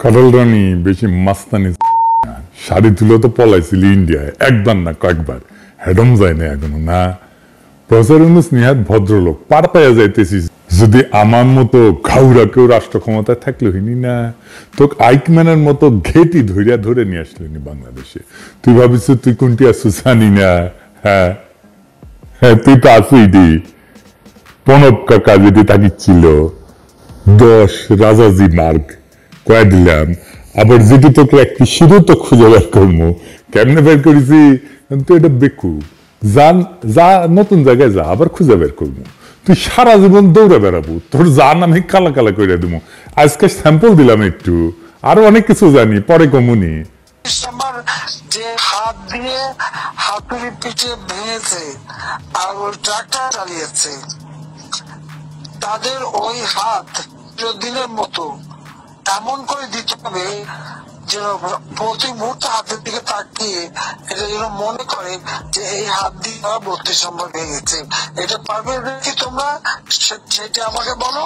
কাজল রানী বেশি মাস্তানি না। শাড়ি তুলে তো পলাইছিল ইন্ডিয়ায়, একবার না কয়েকবার। হেডম যায় না এখনো না। প্রফেসর ইউনূস নিহাত ভদ্রলোক, পার পাইয়া যাইতেছিস। যদি আমার মতো ঘাউরা কেউ রাষ্ট্র ক্ষমতায় থাকলে হইনি না, তোকে আইকম্যানের মতো ঘেটি ধরিয়া ধরে নিয়ে আসলেনি বাংলাদেশে। তুই ভাবিস তুই কোনটি আসু জানি না? হ্যাঁ হ্যাঁ, তুই তো আসুই দি। প্রণব কাকা যেটি থাকিছিল 10 রাজাজি মার্গ কয়ে দিলাম। আবার যেটি তোকে একটি সিঁড়ি তো খুঁজে বের করবো। কেমনে বের করেছি? তুই এটা বেকু যা নতুন জায়গায় যা, আবার খুঁজে বের করবো। তুই সারা জীবন দৌড়ে বেড়াবো, তোর জান আমি কালা কালা করে দিব। আজকে স্যাম্পল দিলাম একটু, আরো অনেক কিছু জানি, পরে কমুনি। যে হাত দিয়ে হাতুড়ি পিঠে ভেঙেছে আর ওই ট্রাক্টর চালিয়েছে, তাদের ওই হাত দিনের মতো এমন করে দিতে হবে যেন প্রতি মুহূর্তে হাতের দিকে তাকিয়ে এটা যেন মনে করে যে এই হাত দিয়ে 32 নম্বর ভেঙেছে। এটা পারবে কি তোমরা? সেটা আমাকে বলো,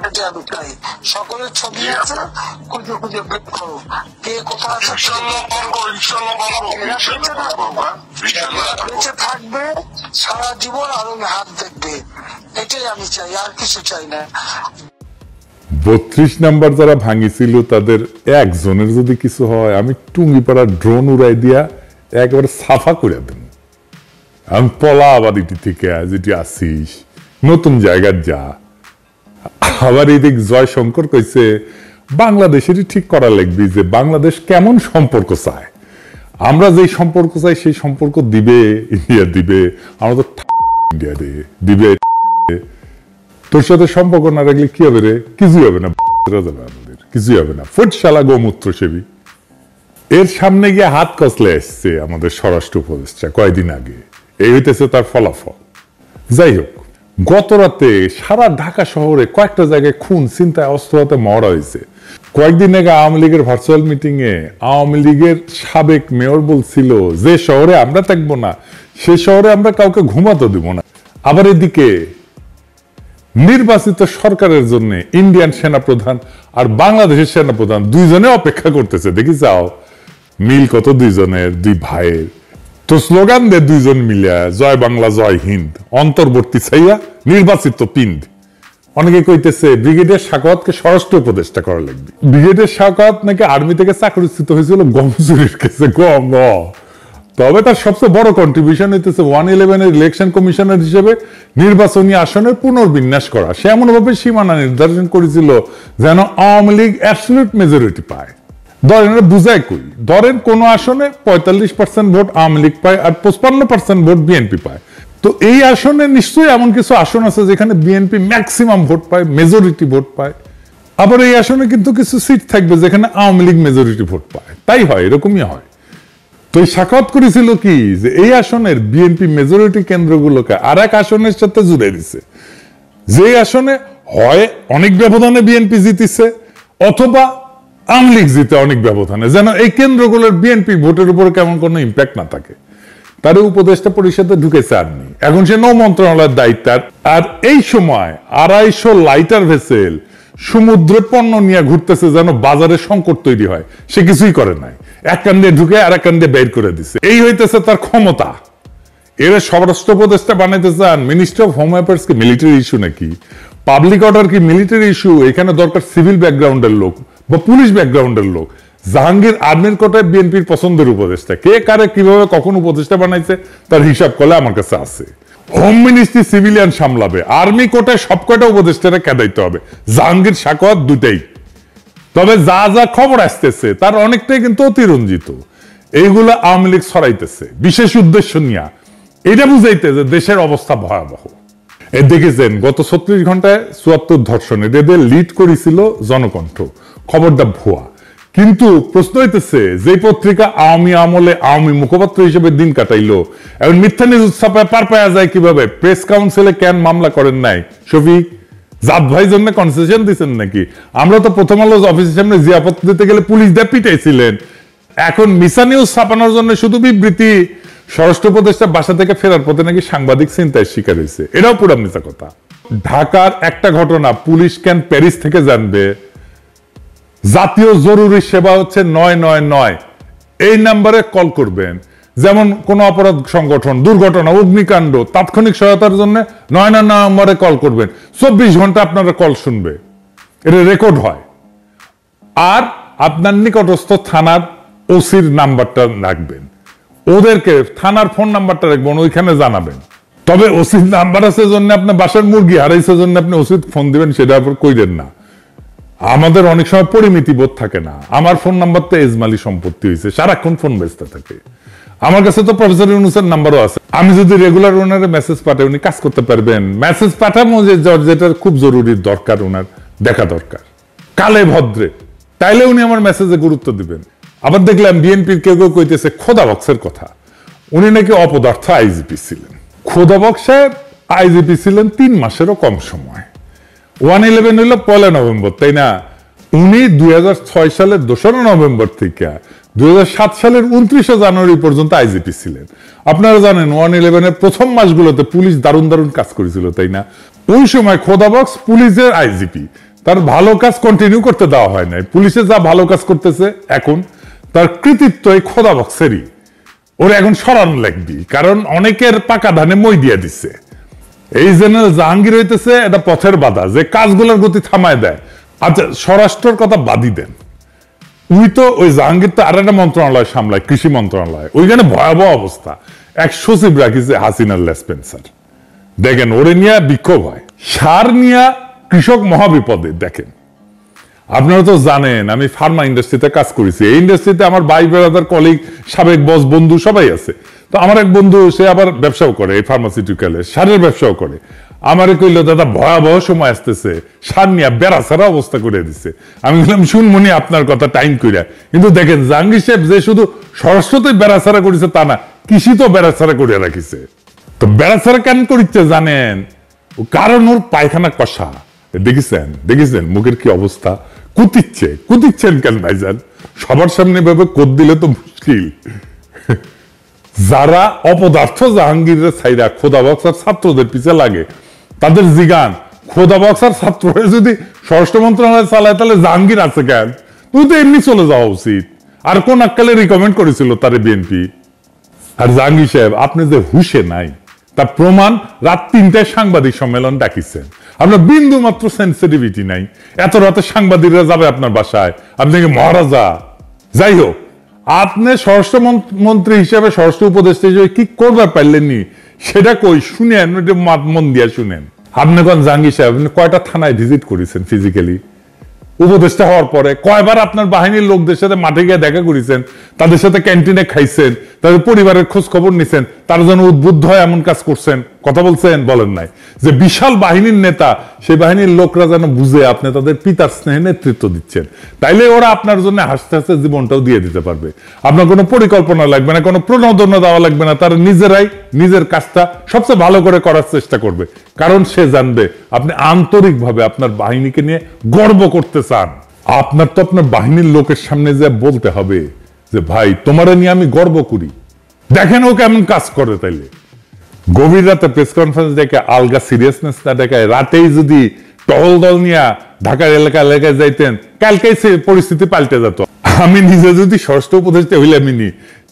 সেটা আমি চাই। সকলের ছবি আছে, খুঁজে খুঁজে বের করো কে কোথায় আছে। বেঁচে থাকবে সারা জীবন আর ওই হাত দেখবে, এটাই আমি চাই, আর কিছু চাই না। 32 নাম্বার যারা ভাঙিছিল তাদের একজনের যদি কিছু হয়, আমি টুঙ্গিপাড়া ড্রোন উড়াই দিয়া একেবারে সাফা করে দেব। আমি পলা আবার এটি থেকে যেটি আসিস, নতুন জায়গার যা। আবার এদিক জয়শঙ্কর কইছে বাংলাদেশেরই ঠিক করা লাগবে যে বাংলাদেশ কেমন সম্পর্ক চায়। আমরা যেই সম্পর্ক চাই সেই সম্পর্ক দিবে ইন্ডিয়া, দিবে। আমরা তো ইন্ডিয়া দিবে। তোর সাথে সম্পর্ক না রাখলে কি হবে রে? কিছুই হবে না, আমাদের কিছুই হবে না। ফুটশালা গোমূত্র সেবী। এর সামনে গিয়ে হাত কসলে এসছে আমাদের স্বরাষ্ট্র উপদেষ্টা কয়েকদিন আগে। এই হইতেছে তার ফলাফল। যাই হোক, গত রাতে সারা ঢাকা শহরে কয়েকটা জায়গায় খুন, চিন্তায়, অস্ত্র হাতে মরা হয়েছে। কয়েকদিন আগে আওয়ামী লীগের ভার্চুয়াল মিটিং এ আওয়ামী লীগের সাবেক মেয়র বলছিল যে শহরে আমরা থাকবো না সে শহরে আমরা কাউকে ঘুমাতে দিব না। আবার এদিকে নির্বাচিত সরকারের জন্য ইন্ডিয়ান সেনাপ্রধান আর বাংলাদেশের সেনাপ্রধান দুইজনে অপেক্ষা করতেছে। দেখি যাও মিল কত দুইজনের, দুই ভাইয়ের। তো স্লোগান দে দুইজন মিলিয়া, জয় বাংলা জয় হিন্দ, অন্তর্বর্তী ছাইয়া নির্বাচিত পিন্ড। অনেকে কইতেছে ব্রিগেডিয়ার সাখাওয়াতকে স্বরাষ্ট্র উপদেষ্টা করা লাগবে। ব্রিগেডিয়ার সাখাওয়াত নাকি আর্মি থেকে চাকরিচ্যুত হয়েছিল গম চুরির কেসে। গম তবে তার সবচেয়ে বড় কন্ট্রিবিউশন হইতেছে 111 এর ইলেকশন কমিশনার হিসেবে নির্বাচনী আসনের পুনর্বিন্যাস করা। সে এমনভাবে সীমানা নির্ধারণ করেছিল যেন আওয়ামী লীগ অ্যাবসলিউট মেজরিটি পায়। ধরেন বুঝায় কই, ধরেন কোন আসনে 45% ভোট আওয়ামী লীগ পায় আর 55% ভোট বিএনপি পায়। তো এই আসনে নিশ্চয়ই এমন কিছু আসন আছে যেখানে বিএনপি ম্যাক্সিমাম ভোট পায়, মেজরিটি ভোট পায়। আবার এই আসনে কিন্তু কিছু সিট থাকবে যেখানে আওয়ামী লীগ মেজরিটি ভোট পায়। তাই হয়, এরকমই হয়। তো এই সাক্ষাৎ করেছিল কি যে এই আসনের বিএনপি মেজরিটি কেন্দ্রগুলোকে আর এক আসনের সাথে জুড়ে দিছে। যে আসনে হয় অনেক ব্যবধানে বিএনপি জিতেছে অথবা আওয়ামী লীগ জিতে অনেক ব্যবধানে, যেন এই কেন্দ্রগুলোর বিএনপি ভোটের উপর কেমন কোনো ইম্প্যাক্ট না থাকে। তার উপদেষ্টা পরিষদে ঢুকেছে আর্মি, এখন সে নৌ মন্ত্রণালয়ের দায়িত্ব। আর এই সময় 250 লাইটার ভেসেল সমুদ্রে পণ্য নিয়ে ঘুরতেছে যেন বাজারে সংকট তৈরি হয়। সে কিছুই করে নাই, এক কান দিয়ে ঢুকে আর এক কান দিয়ে বের করে দিচ্ছে। এই হইতেছে তার ক্ষমতা। এর স্বরাষ্ট্র উপদেষ্টা বানাইতে চান মিনিস্টার অফ হোম অ্যাফেয়ার্স কি মিলিটারি ইস্যু নাকি? পাবলিক অর্ডার কি মিলিটারি ইস্যু? এখানে দরকার সিভিল ব্যাকগ্রাউন্ডের লোক বা পুলিশ ব্যাকগ্রাউন্ডের লোক। জাহাঙ্গীর আর্মির কোটায় বিএনপির পছন্দের উপদেষ্টা। কে কারে কিভাবে কখন উপদেষ্টা বানাইছে তার হিসাব করলে আমার কাছে আছে। হোম মিনিস্ট্রি সিভিলিয়ান সামলাবে, আর্মি কোটায় সব কয়টা উপদেষ্টারা কেদাইতে হবে, জাহাঙ্গীর সাখাওয়াত দুইটাই। তবে যা যা খবর আসতেছে তার অনেকটাই কিন্তু অতিরঞ্জিত। এইগুলো আওয়ামী লীগ ছড়াইতেছে বিশেষ উদ্দেশ্য নিয়ে, এটা বুঝাইতে যে দেশের অবস্থা ভয়াবহ। দেখেছেন গত 36 ঘন্টায় 74 ধর্ষণ, এদের লিড করেছিল জনকণ্ঠ। খবরটা ভুয়া। কিন্তু প্রশ্ন হইতেছে যে পত্রিকা আওয়ামী আমলে আওয়ামী মুখপাত্র হিসেবে দিন কাটাইলো, এখন মিথ্যা নিউজ ছাপায় পার পাওয়া যায় কিভাবে? প্রেস কাউন্সিলে কেন মামলা করেন নাই শফিক? জাত ভাই জন্য কনসেশন দিচ্ছেন নাকি? আমরা তো প্রথম আলো অফিসের সামনে জিয়াপত দিতে গেলে পুলিশ দিয়ে পিটাইছিলেন। এখন মিছা নিউজ ছাপানোর জন্য শুধু বিবৃতি। স্বরাষ্ট্র উপদেষ্টা বাসা থেকে ফেরার পথে নাকি সাংবাদিক ছিনতাইয়ের শিকার হয়েছে, এটাও পুরো মিথ্যা কথা। ঢাকার একটা ঘটনা পুলিশ কেন প্যারিস থেকে জানবে? জাতীয় জরুরি সেবা হচ্ছে 999, এই নাম্বারে কল করবেন। যেমন কোন অপরাধ সংগঠন, দুর্ঘটনা, অগ্নিকাণ্ড, তাৎক্ষণিক সহায়তার জন্য 999 নম্বরে কল করবেন। 24 ঘন্টা আপনারা কল শুনবে, এটা রেকর্ড হয়। আর আপনার নিকটস্থ থানার ওসির নাম্বারটা রাখবেন, ওদেরকে থানার ফোন নাম্বারটা রাখবেন, ওইখানে জানাবেন। তবে ওসির নাম্বার আছে জন্য আপনার বাসার মুরগি হারাইছে জন্য আপনি ওসির ফোন দিবেন, সেটা আপনি কইরেন না। আমাদের অনেক সময় পরিমিতি বোধ থাকে না। আমার ফোন নাম্বার তো এজমালি সম্পত্তি হয়েছে, সারাক্ষণ ফোন ব্যস্ত থাকে। আমার কাছে তো প্রফেসর ইউনূসের নাম্বারও আছে। আমি যদি রেগুলার ওনারে মেসেজ পাঠাই, উনি কাজ করতে পারবেন। মেসেজ পাঠাবো যেটা খুব জরুরি দরকার, ওনার দেখা দরকার কালে ভদ্রে, তাইলে উনি আমার মেসেজে গুরুত্ব দিবেন। আবার দেখলাম বিএনপির কেউ কেউ কইতেছে খোদা বক্সের কথা। উনি নাকি অপদার্থ আইজিপি ছিলেন। খোদা বক্স সাহেব আইজিপি ছিলেন 3 মাসেরও কম সময়। 111 হইল 1 নভেম্বর, তাই না? উনি 2006 সালের 2 নভেম্বর থেকে 2007 সালের 29 জানুয়ারি পর্যন্ত আইজিপি ছিলেন। আপনারা জানেন 111-এর প্রথম মাসগুলোতে পুলিশ দারুণ দারুণ কাজ করেছিল, তাই না? ওই সময় খোদা বক্স পুলিশের আইজিপি, তার ভালো কাজ কন্টিনিউ করতে দেওয়া হয় নাই। পুলিশে যা ভালো কাজ করতেছে এখন, তার কৃতিত্ব এই খোদা বক্সেরই। ওর এখন সরান লাগবি, কারণ অনেকের পাকা ধানে মই দিয়ে দিচ্ছে। এই জেনারেল জাহাঙ্গীর হইতেছে এটা পথের বাধা, যে কাজগুলোর গতি থামায় দেয়। আচ্ছা, স্বরাষ্ট্রের কথা বাদই দেন, উনি তো ওই জাহাঙ্গীর তো আর একটা মন্ত্রণালয় সামলায়, কৃষি মন্ত্রণালয়। ওইখানে ভয়াবহ অবস্থা, এক সচিব রাখিছে হাসিনার লেসপেন্সার। দেখেন ওরে নিয়ে বিক্ষোভ হয়, সার নিয়ে কৃষক মহাবিপদে। দেখেন আপনারা তো জানেন আমি ফার্মা ইন্ডাস্ট্রিতে কাজ করেছি। এই ইন্ডাস্ট্রিতে আমার ভাই ব্রাদার, কলিগ, সাবেক বস, বন্ধু সবাই আছে। তো আমার এক বন্ধু, সে আবার ব্যবসাও করে, এই ফার্মাসিউটিক্যালে সারের ব্যবসাও করে। আমারে কইল, দাদা ভয়াবহ সময় আসতেছে, সার নিয়ে বেড়া সারা অবস্থা করে দিচ্ছে। আমি বললাম, শুনমনি আপনার কথা টাইম কইরা। কিন্তু দেখেন জাহাঙ্গীর সাহেব যে শুধু স্বরাষ্ট্রতেই বেড়া ছাড়া করেছে তা না, কৃষি তো বেড়া ছাড়া করে রাখিছে। তো বেড়া ছাড়া কেন করিচ্ছে জানেন? কারণ ওর পায়খানা কষা। দেখেছেন মুখের কি অবস্থা, কুতিচ্ছেন কেন ভাইজান? সবার সামনে ভাবে কোদ দিলে তো মুশকিল। যারা অপদার্থ জাহাঙ্গীরের ছাইরা খোদা বক্সার ছাত্রদের পিছে লাগে, তাদের জিগান খোদা বক্সার ছাত্ররা যদি স্বরাষ্ট্র মন্ত্রণালয় চালায়, তাহলে জাহাঙ্গীর আছে কেন? তুই তো এমনি চলে যাওয়া উচিত। আর কোন আক্কালে রিকমেন্ড করেছিল তারে বিএনপি? আর জাহাঙ্গীর সাহেব আপনি যে হুশে নাই, তার প্রমাণ রাত 3টায় সাংবাদিক সম্মেলন ডাকিছেন। আপনার বিন্দু মাত্র সেন্সিটিভিটি নাই। এত রাতে সাংবাদিকরা যাবে আপনার বাসায়, আপনি কি মহারাজা? যাই হোক, আপনি স্বরাষ্ট্র মন্ত্রী হিসেবে, স্বরাষ্ট্র উপদেষ্টা হিসেবে কি করবে পারলেননি, সেটা কই শুনেন, মন দিয়া শুনেন। আপনি কোন জাহাঙ্গীর সাহেব, আপনি কয়টা থানায় ভিজিট করেছেন ফিজিক্যালি? উপদেষ্টা হওয়ার পরে কয়বার আপনার বাহিনীর লোকদের সাথে মাঠে গিয়ে দেখা করেছেন, তাদের সাথে ক্যান্টিনে খাইছেন, তাদের পরিবারের খোঁজ খবর নিছেন, তার জন্য উদ্বুদ্ধ হয় এমন কাজ করছেন? কথা বলছেন? বলেন নাই। যে বিশাল বাহিনীর নেতা, সেই বাহিনীর লোকরা যেন বুঝে আপনি তাদের পিতার স্নেহে নেতৃত্ব দিচ্ছেন, তাইলে ওরা আপনার জন্য হাসতে হাসতে জীবনটাও দিয়ে দিতে পারবে। আপনার কোনো পরিকল্পনা লাগবে না, কোনো প্রণোদনা দেওয়া লাগবে না। তারা নিজেরাই নিজের কাজটা সবচেয়ে ভালো করে করার চেষ্টা করবে, কারণ সে জানবে আপনি আন্তরিকভাবে আপনার বাহিনীকে নিয়ে গর্ব করতে চান। আপনার তো আপনার বাহিনীর লোকের সামনে যে বলতে হবে যে ভাই তোমারে নিয়ে আমি গর্ব করি। দেখেন ও কেমন কাজ করে। তাইলে গভীর রাতে প্রেস কনফারেন্স ডেকে আলগা সিরিয়াসনেস না দেখায়, রাতেই যদি টহল দল নিয়ে ঢাকার এলাকায় যাইতেন, কালকেই পরিস্থিতি পাল্টে যেত। আমি নিজে যদি ষষ্ঠ উপদেষ্টা হইলামিনি,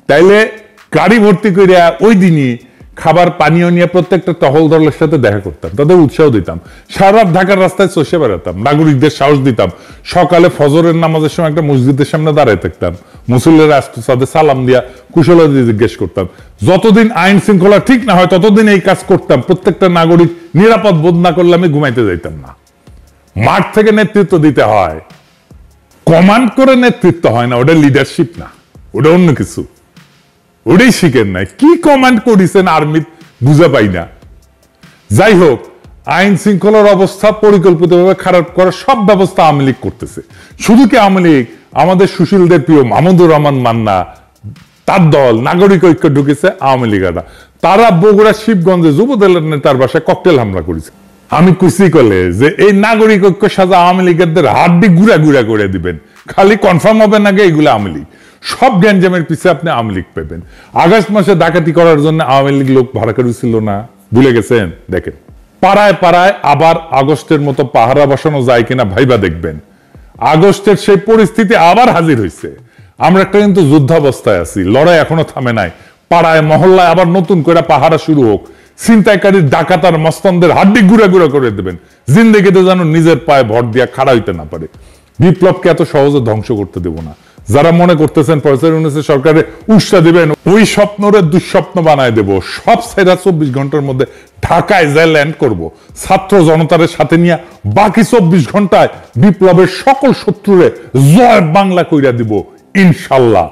তাইলে গাড়ি ভর্তি করিয়া ওই দিনই খাবার পানীয় নিয়ে প্রত্যেকটা টহল দলের সাথে দেখা করতাম, তাদের উৎসাহ দিতাম, সারা ঢাকার রাস্তায় চষে বেড়াতাম, নাগরিকদের সাহস দিতাম। সকালে ফজরের নামাজের সময় একটা মসজিদের সামনে দাঁড়ায় থাকতাম, মুসল্লিরা আসতো, তাদের সালাম দিয়া কুশলাদি জিজ্ঞেস করতাম। যতদিন আইন শৃঙ্খলা ঠিক না হয় ততদিন এই কাজ করতাম। প্রত্যেকটা নাগরিক নিরাপদ বোধ না করলে আমি ঘুমাইতে যাইতাম না। মাঠ থেকে নেতৃত্ব দিতে হয়, কমান্ড করে নেতৃত্ব হয় না, ওটা লিডারশিপ না, ওটা অন্য কিছু। ওটাই শিখেন নাই, কি কমান্ড করেছেন আর্মি বুঝা পাই না। যাই হোক, আইন শৃঙ্খলার অবস্থা পরিকল্পিতভাবে খারাপ করার সব ব্যবস্থা আওয়ামী লীগ করতেছে। শুধু কি আওয়ামী লীগ, আমাদের সুশীলদের প্রিয় মাহমুদুর রহমান মান্না, তার দল নাগরিক ঐক্য ঢুকেছে আওয়ামী লীগরা। তারা বগুড়া শিবগঞ্জে যুবদলের নেতার বাসায় ককটেল হামলা করেছে। আমি কুচি করলে যে এই নাগরিক ঐক্য সাজা আওয়ামী লীগের হাড্ডি গুড়া গুড়া করে দিবেন, খালি কনফার্ম হবে না এগুলো আওয়ামী লীগ। সব গ্যাঞ্জামের পিছিয়ে আপনি আওয়ামী লীগ পাবেন। আগস্ট মাসে ডাকাতি করার জন্য আওয়ামী লীগ লোক ভাড়া করেছিল না, ভুলে গেছেন? দেখেন পাড়ায় পাড়ায় আবার আগস্টের মতো পাহারা বসানো যায় কিনা ভাইবা দেখবেন। আগস্টের সেই পরিস্থিতি আবার হাজির হয়েছে। আমরা একটা কিন্তু যুদ্ধাবস্থায় আছি, লড়াই এখনো থামে নাই। পাড়ায় মহল্লায় আবার নতুন করে পাহারা শুরু হোক, ছিনতাইকারী ডাকাতার মস্তানদের হাড্ডি গুঁড়া গুঁড়া করে দেবেন, জিন্দেগিতে যেন নিজের পায়ে ভর দিয়া খাড়া হইতে না পারে। বিপ্লবকে এত সহজে ধ্বংস করতে দেব না। যারা মনে করতেছেন প্রফেসর ইউনূসের সরকারে উৎসাহ দিবেন, ওই স্বপ্নরে দুঃস্বপ্ন বানায় দেব। সব সেরা 24 ঘন্টার মধ্যে ঢাকায় যায় ল্যান্ড করব, ছাত্র জনতার সাথে নিয়ে বাকি 24 ঘন্টায় বিপ্লবের সকল শত্রুরে জয় বাংলা কইরা দিব ইনশাল্লাহ।